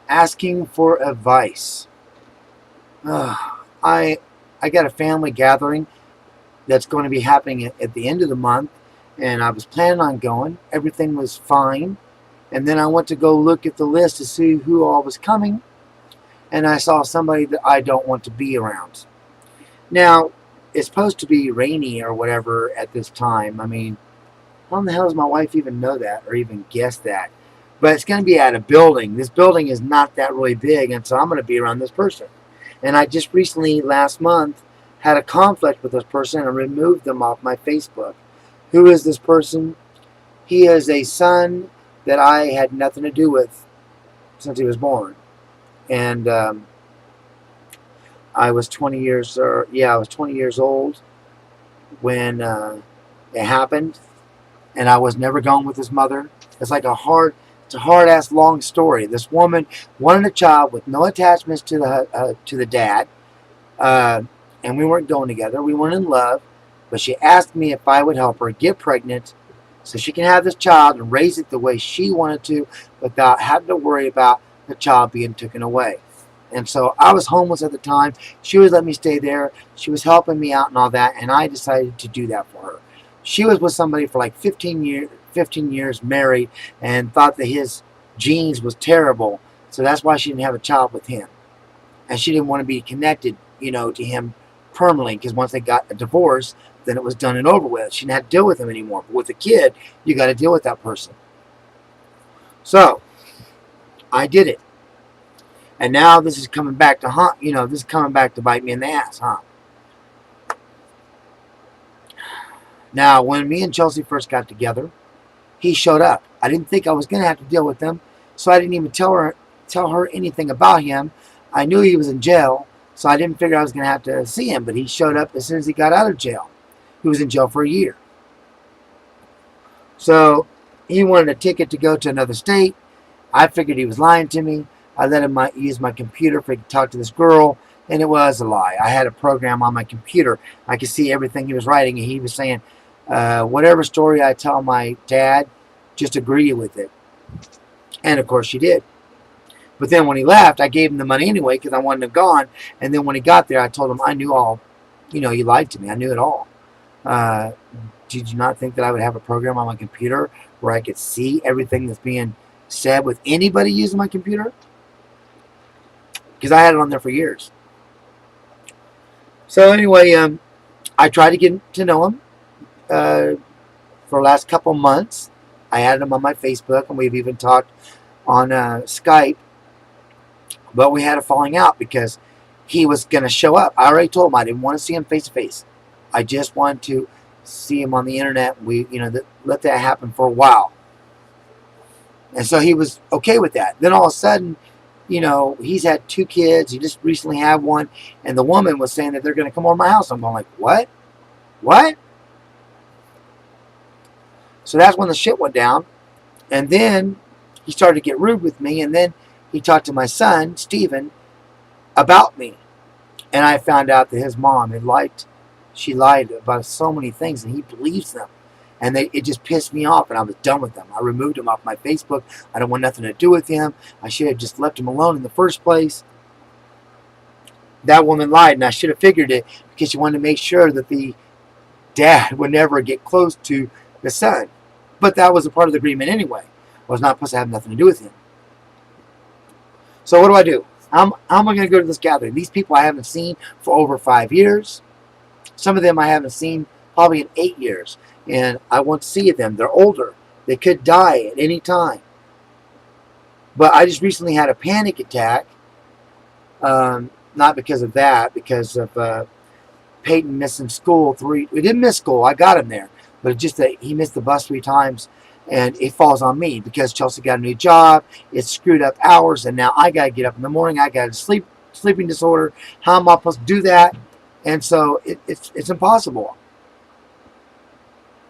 asking for advice. I I got a family gathering that's going to be happening at the end of the month, and I was planning on going. Everything was fine, and then I went to go look at the list to see who all was coming, and I saw somebody that I don't want to be around. Now, it's supposed to be rainy or whatever at this time. I mean, how in the hell does my wife even know that or even guess that? But it's going to be at a building. This building is not that really big, and so I'm going to be around this person. And I just recently, last month, had a conflict with this person and removed them off my Facebook. Who is this person? He is a son that I had nothing to do with since he was born. And I was 20 years, or yeah, I was 20 years old when it happened, and I was never going with his mother. It's like it's a hard ass long story. This woman wanted a child with no attachments to the dad, uh, and we weren't going together. We weren't in love, but she asked me if I would help her get pregnant, so she can have this child and raise it the way she wanted to, without having to worry about the child being taken away. And so I was homeless at the time. She was letting me stay there. She was helping me out and all that, and I decided to do that for her. She was with somebody for like 15 years married, and thought that his genes was terrible. So that's why she didn't have a child with him. And she didn't want to be connected, to him permanently, because once they got a divorce, then it was done and over with. She didn't have to deal with him anymore. But with a kid, you got to deal with that person. So I did it. And now this is coming back to haunt, this is coming back to bite me in the ass, huh? Now, when me and Chelsea first got together, he showed up. I didn't think I was going to have to deal with him, so I didn't even tell her anything about him. I knew he was in jail, so I didn't figure I was going to have to see him, but he showed up as soon as he got out of jail. He was in jail for a year. So he wanted a ticket to go to another state. I figured he was lying to me. I let him use my computer for he could talk to this girl, and it was a lie. I had a program on my computer. I could see everything he was writing, and he was saying, whatever story I tell my dad, just agree with it. And of course she did. But then when he left, I gave him the money anyway because I wanted him gone. And then when he got there, I told him I knew all. He lied to me. I knew it all. Uh, did you not think that I would have a program on my computer where I could see everything that's being said with anybody using my computer? Because I had it on there for years. So anyway, I tried to get to know him for the last couple months. I added him on my Facebook, and we've even talked on Skype. But we had a falling out because he was going to show up. I already told him I didn't want to see him face to face. I just wanted to see him on the internet. We, let that happen for a while. And so he was okay with that. Then all of a sudden, he's had 2 kids. He just recently had one. And the woman was saying that they're going to come over my house. I'm going like, what? What? So that's when the shit went down. And then he started to get rude with me. And then he talked to my son, Steven, about me. And I found out that his mom she lied about so many things, and he believes them. And it just pissed me off, and I was done with them. I removed him off my Facebook. I don't want nothing to do with him. I should have just left him alone in the first place. That woman lied, and I should have figured it because she wanted to make sure that the dad would never get close to the son. But that was a part of the agreement anyway. I was not supposed to have nothing to do with him. So what do? How am I going to go to this gathering? These people I haven't seen for over 5 years. Some of them I haven't seen probably in 8 years. And I want to see them. They're older. They could die at any time. But I just recently had a panic attack. Not because of that. Because of Peyton missing school. We didn't miss school. I got him there. But it's just that he missed the bus 3 times. And it falls on me because Chelsea got a new job. It's screwed up hours. And now I got to get up in the morning. I got a sleeping disorder. How am I supposed to do that? And so it's impossible.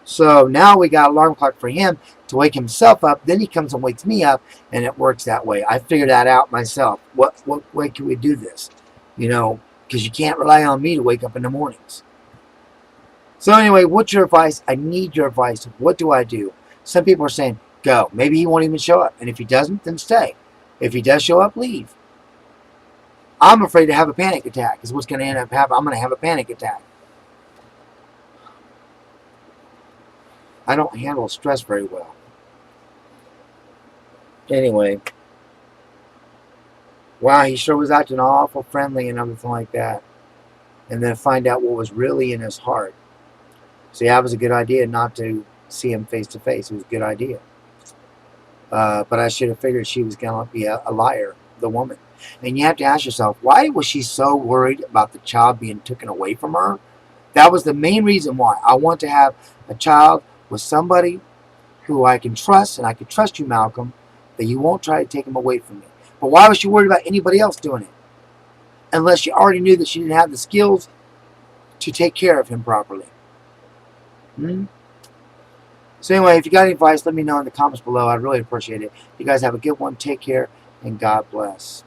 So now we got an alarm clock for him to wake himself up. Then he comes and wakes me up, and it works that way. I figured that out myself. What way can we do this? Because you can't rely on me to wake up in the mornings. So anyway, what's your advice? I need your advice. What do I do? Some people are saying, go. Maybe he won't even show up. And if he doesn't, then stay. If he does show up, leave. I'm afraid to have a panic attack. Is what's going to end up happening. I'm going to have a panic attack. I don't handle stress very well. Anyway, wow, he sure was acting awful friendly and everything like that. And then find out what was really in his heart. So yeah, it was a good idea not to see him face to face. It was a good idea. But I should have figured she was going to be a liar, the woman. And you have to ask yourself, why was she so worried about the child being taken away from her? That was the main reason why. I want to have a child with somebody who I can trust, and I can trust you, Malcolm, that you won't try to take him away from me. But why was she worried about anybody else doing it? Unless she already knew that she didn't have the skills to take care of him properly. So anyway, if you got any advice, let me know in the comments below. I'd really appreciate it. You guys have a good one. Take care, and God bless.